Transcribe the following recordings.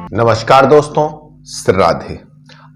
नमस्कार दोस्तों, श्री राधे।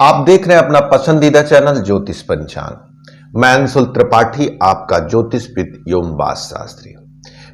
आप देख रहे हैं अपना पसंदीदा चैनल ज्योतिष पंचांग। मैं अंशुल त्रिपाठी, आपका ज्योतिषविद एवं वास्तु शास्त्री।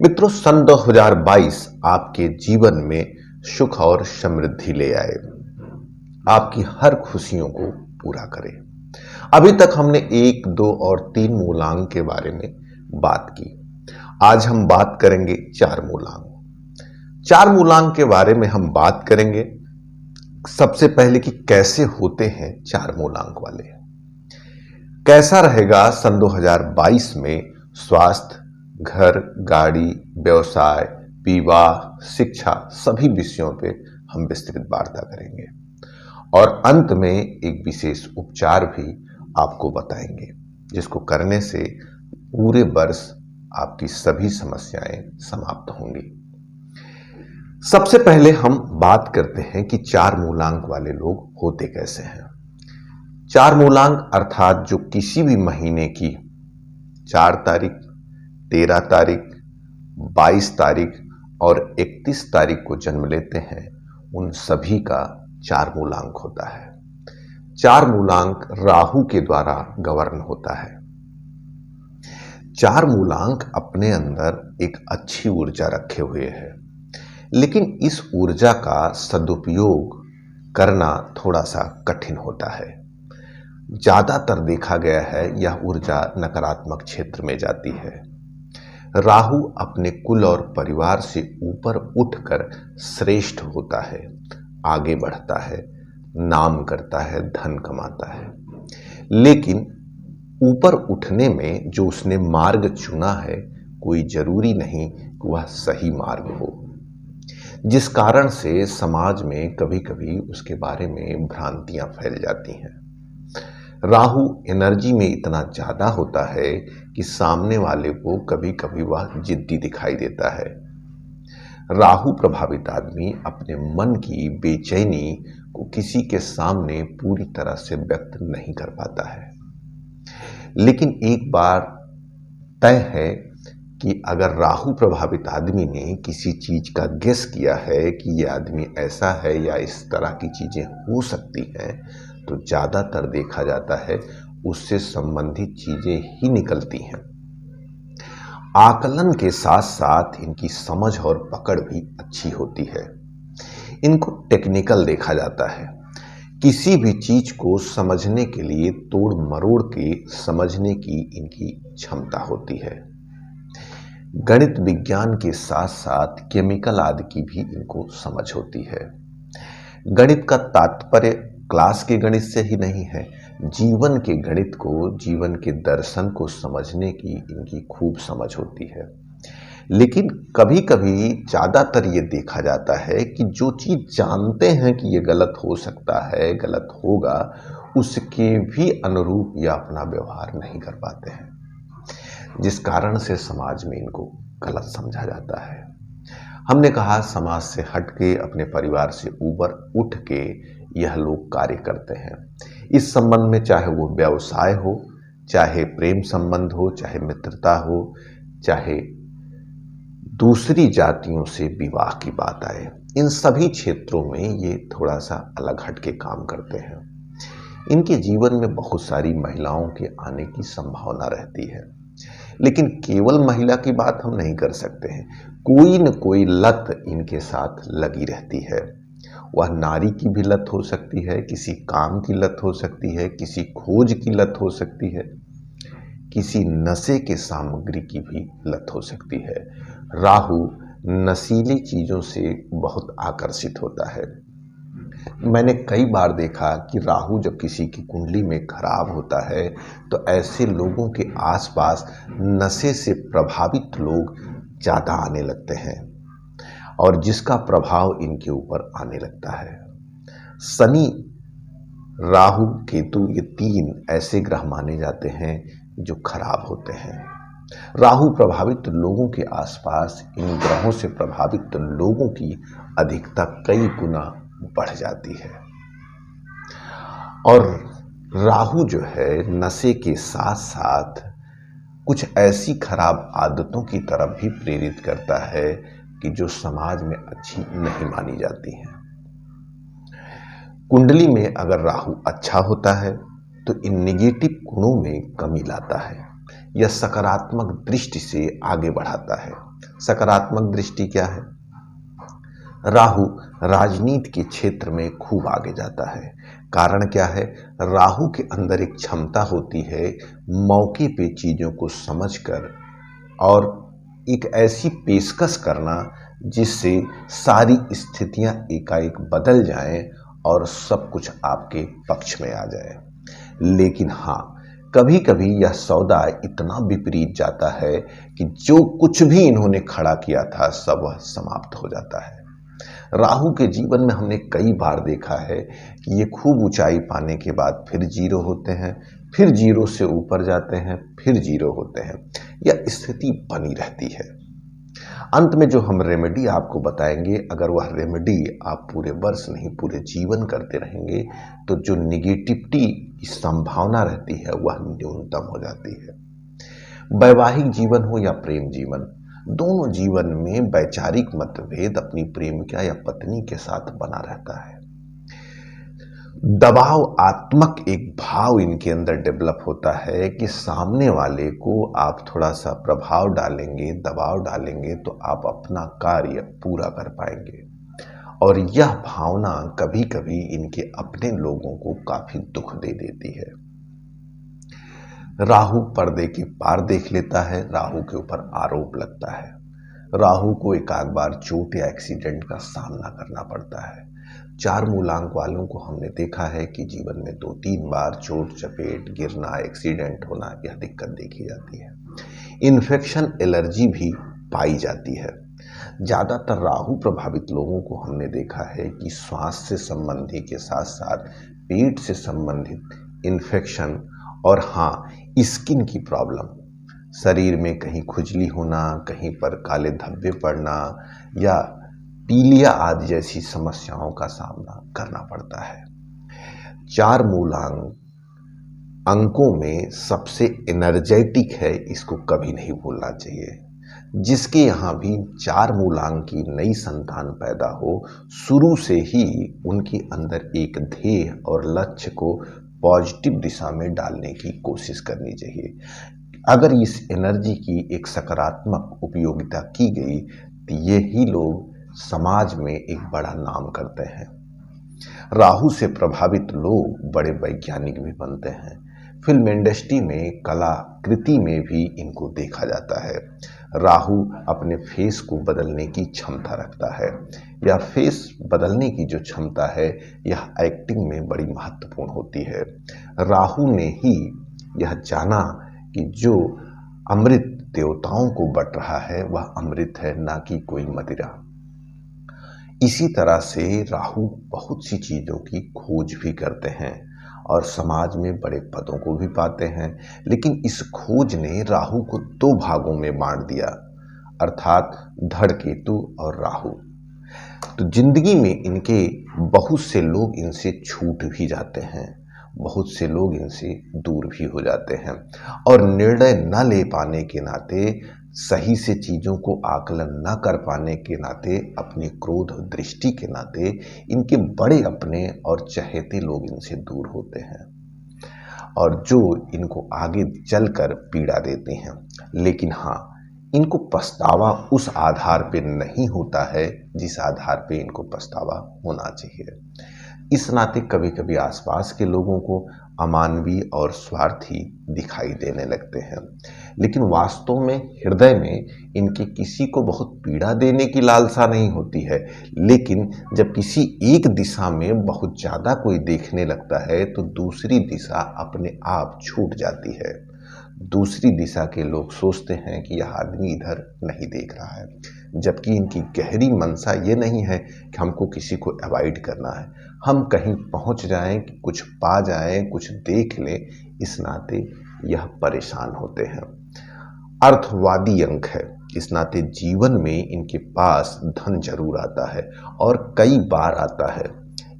मित्रों, सन 2022 आपके जीवन में सुख और समृद्धि ले आए, आपकी हर खुशियों को पूरा करे। अभी तक हमने 1, 2 और 3 मूलांक के बारे में बात की। आज हम बात करेंगे 4 मूलांक। 4 मूलांक के बारे में हम बात करेंगे सबसे पहले कि कैसे होते हैं 4 मूलांक वाले, कैसा रहेगा सन 2022 में स्वास्थ्य, घर, गाड़ी, व्यवसाय, विवाह, शिक्षा, सभी विषयों पे हम विस्तृत वार्ता करेंगे और अंत में एक विशेष उपचार भी आपको बताएंगे, जिसको करने से पूरे वर्ष आपकी सभी समस्याएं समाप्त होंगी। सबसे पहले हम बात करते हैं कि 4 मूलांक वाले लोग होते कैसे हैं। 4 मूलांक अर्थात जो किसी भी महीने की 4 तारीख, 13 तारीख, 22 तारीख और 31 तारीख को जन्म लेते हैं, उन सभी का 4 मूलांक होता है। 4 मूलांक राहु के द्वारा गवर्न होता है। 4 मूलांक अपने अंदर एक अच्छी ऊर्जा रखे हुए है, लेकिन इस ऊर्जा का सदुपयोग करना थोड़ा सा कठिन होता है। ज्यादातर देखा गया है यह ऊर्जा नकारात्मक क्षेत्र में जाती है। राहु अपने कुल और परिवार से ऊपर उठकर श्रेष्ठ होता है, आगे बढ़ता है, नाम करता है, धन कमाता है, लेकिन ऊपर उठने में जो उसने मार्ग चुना है, कोई जरूरी नहीं कि वह सही मार्ग हो, जिस कारण से समाज में कभी कभी उसके बारे में भ्रांतियां फैल जाती हैं। राहु एनर्जी में इतना ज्यादा होता है कि सामने वाले को कभी कभी वह जिद्दी दिखाई देता है। राहु प्रभावित आदमी अपने मन की बेचैनी को किसी के सामने पूरी तरह से व्यक्त नहीं कर पाता है, लेकिन एक बार तय है कि अगर राहु प्रभावित आदमी ने किसी चीज का गेस किया है कि यह आदमी ऐसा है या इस तरह की चीजें हो सकती हैं, तो ज्यादातर देखा जाता है उससे संबंधित चीजें ही निकलती हैं। आकलन के साथ साथ इनकी समझ और पकड़ भी अच्छी होती है। इनको टेक्निकल देखा जाता है। किसी भी चीज को समझने के लिए तोड़ मरोड़ के समझने की इनकी क्षमता होती है। गणित विज्ञान के साथ साथ केमिकल आदि की भी इनको समझ होती है। गणित का तात्पर्य क्लास के गणित से ही नहीं है, जीवन के गणित को, जीवन के दर्शन को समझने की इनकी खूब समझ होती है। लेकिन कभी कभी ज्यादातर ये देखा जाता है कि जो चीज जानते हैं कि ये गलत हो सकता है, गलत होगा, उसके भी अनुरूप या अपना व्यवहार नहीं कर पाते हैं, जिस कारण से समाज में इनको गलत समझा जाता है। हमने कहा समाज से हट के, अपने परिवार से ऊपर उठ के यह लोग कार्य करते हैं। इस संबंध में चाहे वो व्यवसाय हो, चाहे प्रेम संबंध हो, चाहे मित्रता हो, चाहे दूसरी जातियों से विवाह की बात आए, इन सभी क्षेत्रों में ये थोड़ा सा अलग हट के काम करते हैं। इनके जीवन में बहुत सारी महिलाओं के आने की संभावना रहती है, लेकिन केवल महिला की बात हम नहीं कर सकते हैं। कोई न कोई लत इनके साथ लगी रहती है। वह नारी की भी लत हो सकती है, किसी काम की लत हो सकती है, किसी खोज की लत हो सकती है, किसी नशे के सामग्री की भी लत हो सकती है। राहु नशीली चीजों से बहुत आकर्षित होता है। मैंने कई बार देखा कि राहु जब किसी की कुंडली में खराब होता है, तो ऐसे लोगों के आसपास नशे से प्रभावित लोग ज्यादा आने लगते हैं और जिसका प्रभाव इनके ऊपर आने लगता है। शनि, राहु, केतु, ये 3 ऐसे ग्रह माने जाते हैं जो खराब होते हैं। राहु प्रभावित लोगों के आसपास इन ग्रहों से प्रभावित लोगों की अधिकता कई गुना बढ़ जाती है। और राहु जो है नशे के साथ साथ कुछ ऐसी खराब आदतों की तरफ भी प्रेरित करता है कि जो समाज में अच्छी नहीं मानी जाती हैं। कुंडली में अगर राहु अच्छा होता है तो इन निगेटिव गुणों में कमी लाता है। यह सकारात्मक दृष्टि से आगे बढ़ाता है। सकारात्मक दृष्टि क्या है? राहु राजनीति के क्षेत्र में खूब आगे जाता है। कारण क्या है? राहु के अंदर एक क्षमता होती है मौके पे चीजों को समझकर और एक ऐसी पेशकश करना जिससे सारी स्थितियां एकाएक बदल जाएं और सब कुछ आपके पक्ष में आ जाए। लेकिन हाँ, कभी कभी यह सौदा इतना विपरीत जाता है कि जो कुछ भी इन्होंने खड़ा किया था सब वह समाप्त हो जाता है। राहु के जीवन में हमने कई बार देखा है कि ये खूब ऊंचाई पाने के बाद फिर जीरो होते हैं, फिर जीरो से ऊपर जाते हैं, फिर जीरो होते हैं। यह स्थिति बनी रहती है। अंत में जो हम रेमेडी आपको बताएंगे, अगर वह रेमेडी आप पूरे वर्ष नहीं पूरे जीवन करते रहेंगे तो जो निगेटिविटी की संभावना रहती है वह न्यूनतम हो जाती है। वैवाहिक जीवन हो या प्रेम जीवन, दोनों जीवन में वैचारिक मतभेद अपनी प्रेमिका या पत्नी के साथ बना रहता है। दबाव आत्मक एक भाव इनके अंदर डेवलप होता है कि सामने वाले को आप थोड़ा सा प्रभाव डालेंगे, दबाव डालेंगे तो आप अपना कार्य पूरा कर पाएंगे। और यह भावना कभी कभी इनके अपने लोगों को काफी दुख दे देती है। राहु पर्दे के पार देख लेता है, राहु के ऊपर आरोप लगता है, राहु को एक आध बार चोट या एक्सीडेंट का सामना करना पड़ता है। 4 मूलांक वालों को हमने देखा है कि जीवन में 2-3 बार चोट चपेट, गिरना, एक्सीडेंट होना यह दिक्कत देखी जाती है। इन्फेक्शन, एलर्जी भी पाई जाती है। ज्यादातर राहु प्रभावित लोगों को हमने देखा है कि श्वास से संबंधित के साथ साथ पेट से संबंधित इन्फेक्शन और हाँ, स्किन की प्रॉब्लम, शरीर में कहीं खुजली होना, कहीं पर काले धब्बे पड़ना या पीलिया आदि जैसी समस्याओं का सामना करना पड़ता है। 4 मूलांक अंकों में सबसे एनर्जेटिक है, इसको कभी नहीं भूलना चाहिए। जिसके यहाँ भी 4 मूलांक की नई संतान पैदा हो, शुरू से ही उनके अंदर एक ध्येय और लक्ष्य को पॉजिटिव दिशा में डालने की कोशिश करनी चाहिए। अगर इस एनर्जी की एक सकारात्मक उपयोगिता की गई तो ये ही लोग समाज में एक बड़ा नाम करते हैं। राहु से प्रभावित लोग बड़े वैज्ञानिक भी बनते हैं। फिल्म इंडस्ट्री में, कलाकृति में भी इनको देखा जाता है। राहु अपने फेस को बदलने की क्षमता रखता है। यह फेस बदलने की जो क्षमता है यह एक्टिंग में बड़ी महत्वपूर्ण होती है। राहु ने ही यह जाना कि जो अमृत देवताओं को बट रहा है वह अमृत है, ना कि कोई मदिरा। इसी तरह से राहु बहुत सी चीजों की खोज भी करते हैं और समाज में बड़े पदों को भी पाते हैं। लेकिन इस खोज ने राहु को 2 भागों में बांट दिया, अर्थात धड़केतु और राहु। तो जिंदगी में इनके बहुत से लोग इनसे छूट भी जाते हैं, बहुत से लोग इनसे दूर भी हो जाते हैं और निर्णय न ले पाने के नाते, सही से चीज़ों को आकलन न कर पाने के नाते, अपनी क्रोध दृष्टि के नाते इनके बड़े अपने और चहेते लोग इनसे दूर होते हैं और जो इनको आगे चलकर पीड़ा देते हैं। लेकिन हाँ, इनको पछतावा उस आधार पे नहीं होता है जिस आधार पे इनको पछतावा होना चाहिए। इस नाते कभी कभी आसपास के लोगों को अमानवीय और स्वार्थी दिखाई देने लगते हैं, लेकिन वास्तव में हृदय में इनके किसी को बहुत पीड़ा देने की लालसा नहीं होती है। लेकिन जब किसी एक दिशा में बहुत ज़्यादा कोई देखने लगता है तो दूसरी दिशा अपने आप छूट जाती है। दूसरी दिशा के लोग सोचते हैं कि यह आदमी इधर नहीं देख रहा है, जबकि इनकी गहरी मंशा ये नहीं है कि हमको किसी को अवॉइड करना है, हम कहीं पहुंच जाएं, कुछ पा जाएं, कुछ देख लें। इस नाते यह परेशान होते हैं। अर्थवादी अंक है, इस नाते जीवन में इनके पास धन जरूर आता है और कई बार आता है,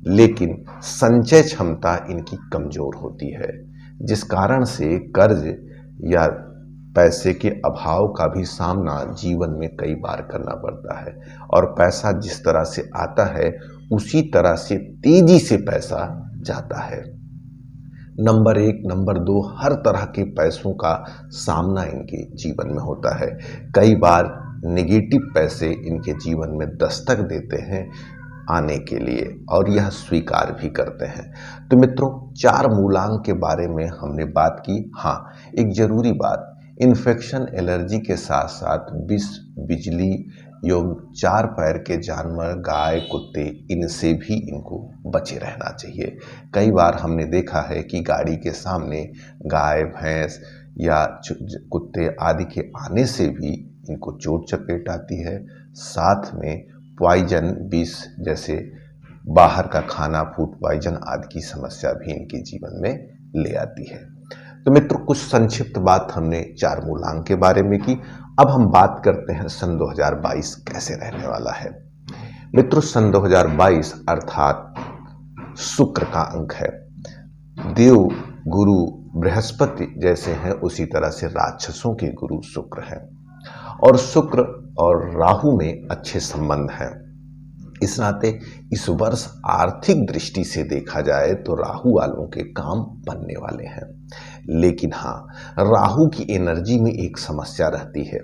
लेकिन संचय क्षमता इनकी कमजोर होती है, जिस कारण से कर्ज या पैसे के अभाव का भी सामना जीवन में कई बार करना पड़ता है। और पैसा जिस तरह से आता है उसी तरह से तेजी से पैसा जाता है। नंबर 1, नंबर 2, हर तरह के पैसों का सामना इनके जीवन में होता है। कई बार नेगेटिव पैसे इनके जीवन में दस्तक देते हैं आने के लिए और यह स्वीकार भी करते हैं। तो मित्रों, 4 मूलांक के बारे में हमने बात की। हाँ, एक जरूरी बात, इन्फेक्शन, एलर्जी के साथ साथ विष, बिजली एवं 4 पैर के जानवर, गाय, कुत्ते, इनसे भी इनको बचे रहना चाहिए। कई बार हमने देखा है कि गाड़ी के सामने गाय, भैंस या कुत्ते आदि के आने से भी इनको चोट चपेट आती है। साथ में पॉइजन, विष जैसे बाहर का खाना, फूड पॉइजन आदि की समस्या भी इनके जीवन में ले आती है। तो मित्रों, कुछ संक्षिप्त बात हमने 4 मूलांक के बारे में की। अब हम बात करते हैं सन 2022 कैसे रहने वाला है। मित्रों, सन 2022 अर्थात शुक्र का अंक है। देव गुरु बृहस्पति जैसे हैं, उसी तरह से राक्षसों के गुरु शुक्र हैं और शुक्र और राहु में अच्छे संबंध हैं। इस नाते इस वर्ष आर्थिक दृष्टि से देखा जाए तो राहु वालों के काम बनने वाले हैं। लेकिन हाँ, राहु की एनर्जी में एक समस्या रहती है।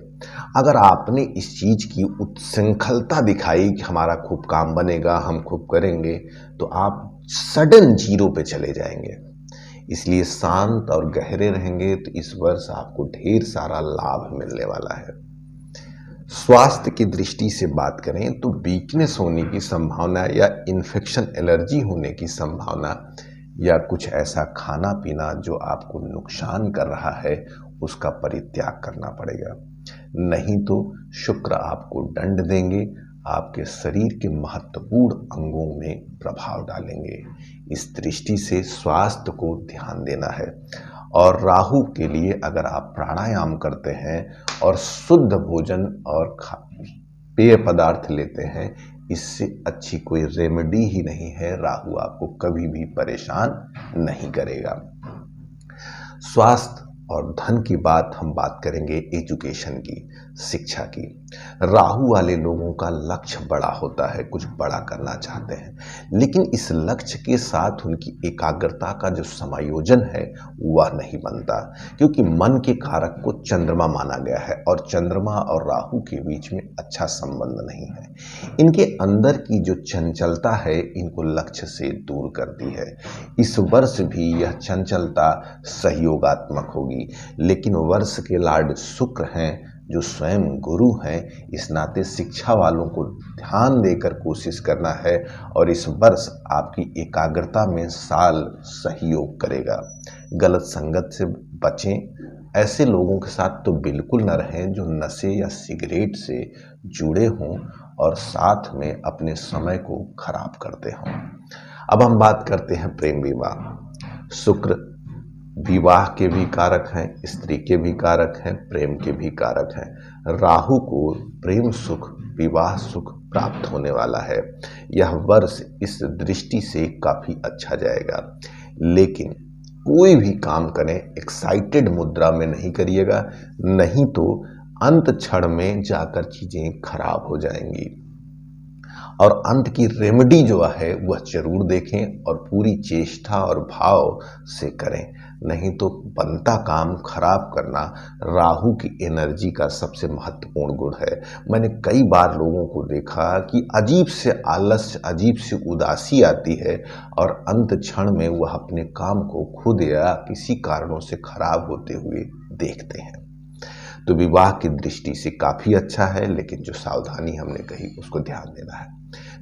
अगर आपने इस चीज की उत्सृंखलता दिखाई कि हमारा खूब काम बनेगा, हम खूब करेंगे, तो आप सडन जीरो पे चले जाएंगे। इसलिए शांत और गहरे रहेंगे तो इस वर्ष आपको ढेर सारा लाभ मिलने वाला है। स्वास्थ्य की दृष्टि से बात करें तो वीकनेस होने की संभावना या इन्फेक्शन, एलर्जी होने की संभावना या कुछ ऐसा खाना पीना जो आपको नुकसान कर रहा है, उसका परित्याग करना पड़ेगा। नहीं तो शुक्र आपको दंड देंगे, आपके शरीर के महत्वपूर्ण अंगों में प्रभाव डालेंगे। इस दृष्टि से स्वास्थ्य को ध्यान देना है। और राहु के लिए अगर आप प्राणायाम करते हैं और शुद्ध भोजन और पेय पदार्थ लेते हैं, इससे अच्छी कोई रेमेडी ही नहीं है। राहु आपको कभी भी परेशान नहीं करेगा। स्वास्थ्य और धन की बात हम बात करेंगे एजुकेशन की, शिक्षा की। राहु वाले लोगों का लक्ष्य बड़ा होता है, कुछ बड़ा करना चाहते हैं, लेकिन इस लक्ष्य के साथ उनकी एकाग्रता का जो समायोजन है वह नहीं बनता, क्योंकि मन के कारक को चंद्रमा माना गया है और चंद्रमा और राहु के बीच में अच्छा संबंध नहीं है। इनके अंदर की जो चंचलता है इनको लक्ष्य से दूर करती है। इस वर्ष भी यह चंचलता सहयोगात्मक होगी, लेकिन वर्ष के लॉर्ड शुक्र हैं जो स्वयं गुरु हैं। इस नाते शिक्षा वालों को ध्यान देकर कोशिश करना है और इस वर्ष आपकी एकाग्रता में साल सहयोग करेगा। गलत संगत से बचें। ऐसे लोगों के साथ तो बिल्कुल न रहें जो नशे या सिगरेट से जुड़े हों और साथ में अपने समय को खराब करते हों। अब हम बात करते हैं प्रेम विवाह। शुक्र विवाह के भी कारक हैं, स्त्री के भी कारक हैं, प्रेम के भी कारक हैं। राहु को प्रेम सुख, विवाह सुख प्राप्त होने वाला है। यह वर्ष इस दृष्टि से काफी अच्छा जाएगा, लेकिन कोई भी काम करें एक्साइटेड मुद्रा में नहीं करिएगा, नहीं तो अंत क्षण में जाकर चीजें खराब हो जाएंगी। और अंत की रेमेडी जो है वह जरूर देखें और पूरी चेष्टा और भाव से करें, नहीं तो बनता काम खराब करना राहु की एनर्जी का सबसे महत्वपूर्ण गुण है। मैंने कई बार लोगों को देखा कि अजीब से आलस्य, अजीब से उदासी आती है और अंत क्षण में वह अपने काम को खुद या किसी कारणों से खराब होते हुए देखते हैं। तो विवाह की दृष्टि से काफी अच्छा है, लेकिन जो सावधानी हमने कही उसको ध्यान देना है।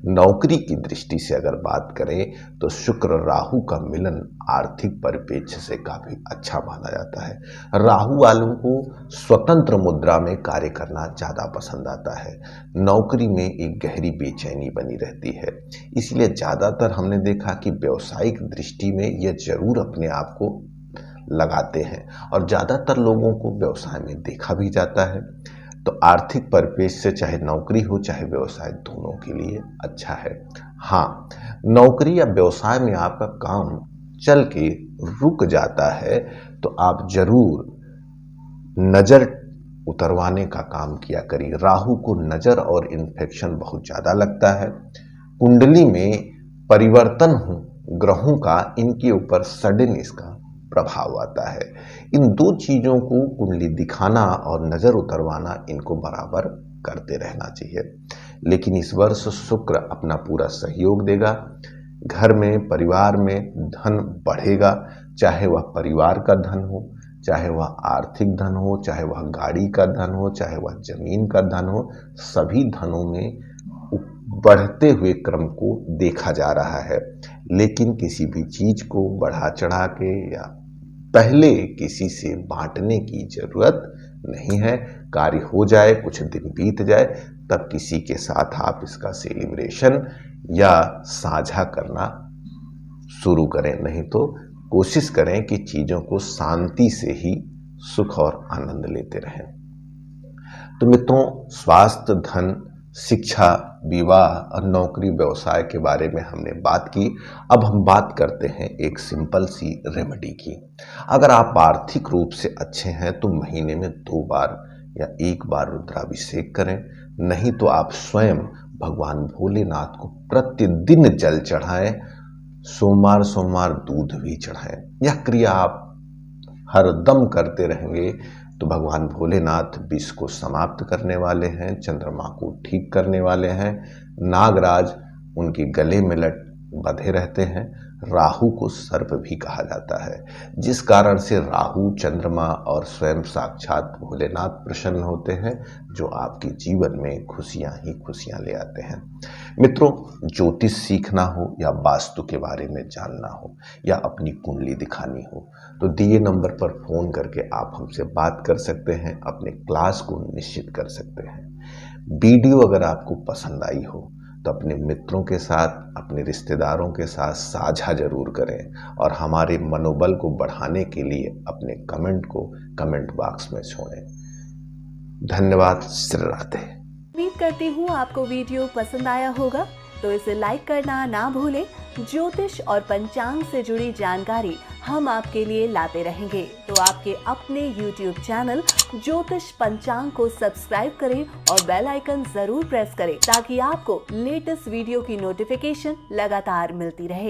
नौकरी की दृष्टि से अगर बात करें तो शुक्र राहु का मिलन आर्थिक परिप्रेक्ष्य से काफी अच्छा माना जाता है। राहु वालों को स्वतंत्र मुद्रा में कार्य करना ज्यादा पसंद आता है। नौकरी में एक गहरी बेचैनी बनी रहती है, इसलिए ज्यादातर हमने देखा कि व्यवसायिक दृष्टि में यह जरूर अपने आप को लगाते हैं और ज्यादातर लोगों को व्यवसाय में देखा भी जाता है। तो आर्थिक परिप्रेक्ष्य से चाहे नौकरी हो चाहे व्यवसाय, दोनों के लिए अच्छा है। हाँ, नौकरी या व्यवसाय में आपका काम चल के रुक जाता है तो आप जरूर नजर उतरवाने का काम किया करिए। राहु को नजर और इन्फेक्शन बहुत ज्यादा लगता है, कुंडली में परिवर्तन हो ग्रहों का, इनके ऊपर सडन इसका प्रभाव आता है। इन दो चीजों को कुंडली दिखाना और नजर उतरवाना, इनको बराबर करते रहना चाहिए। लेकिन इस वर्ष शुक्र अपना पूरा सहयोग देगा। घर में, परिवार में धन बढ़ेगा, चाहे वह परिवार का धन हो, चाहे वह आर्थिक धन हो, चाहे वह गाड़ी का धन हो, चाहे वह जमीन का धन हो। सभी धनों में बढ़ते हुए क्रम को देखा जा रहा है। लेकिन किसी भी चीज को बढ़ा चढ़ा के या पहले किसी से बांटने की जरूरत नहीं है। कार्य हो जाए, कुछ दिन बीत जाए, तब किसी के साथ आप इसका सेलिब्रेशन या साझा करना शुरू करें। नहीं तो कोशिश करें कि चीजों को शांति से ही सुख और आनंद लेते रहें। तो मित्रों, स्वास्थ्य, धन, शिक्षा, विवाह और नौकरी, व्यवसाय के बारे में हमने बात की। अब हम बात करते हैं एक सिंपल सी रेमेडी की। अगर आप आर्थिक रूप से अच्छे हैं तो महीने में 2 बार या 1 बार रुद्राभिषेक करें। नहीं तो आप स्वयं भगवान भोलेनाथ को प्रतिदिन जल चढ़ाएं। सोमवार सोमवार दूध भी चढ़ाएं। यह क्रिया आप हर दम करते रहेंगे तो भगवान भोलेनाथ विष को समाप्त करने वाले हैं, चंद्रमा को ठीक करने वाले हैं। नागराज उनके गले में बंधे रहते हैं। राहु को सर्प भी कहा जाता है, जिस कारण से राहु, चंद्रमा और स्वयं साक्षात भोलेनाथ प्रसन्न होते हैं, जो आपके जीवन में खुशियां ही खुशियां ले आते हैं। मित्रों, ज्योतिष सीखना हो या वास्तु के बारे में जानना हो या अपनी कुंडली दिखानी हो तो दिए नंबर पर फोन करके आप हमसे बात कर सकते हैं, अपने क्लास को निश्चित कर सकते हैं। वीडियो अगर आपको पसंद आई हो तो अपने मित्रों के साथ, अपने रिश्तेदारों के साथ साझा जरूर करें और हमारे मनोबल को बढ़ाने के लिए अपने कमेंट को कमेंट बॉक्स में छोड़ें। धन्यवाद। श्री राधे। उम्मीद करती हूँ आपको वीडियो पसंद आया होगा, तो इसे लाइक करना ना भूलें। ज्योतिष और पंचांग से जुड़ी जानकारी हम आपके लिए लाते रहेंगे, तो आपके अपने YouTube चैनल ज्योतिष पंचांग को सब्सक्राइब करें और बेल आइकन जरूर प्रेस करें, ताकि आपको लेटेस्ट वीडियो की नोटिफिकेशन लगातार मिलती रहे।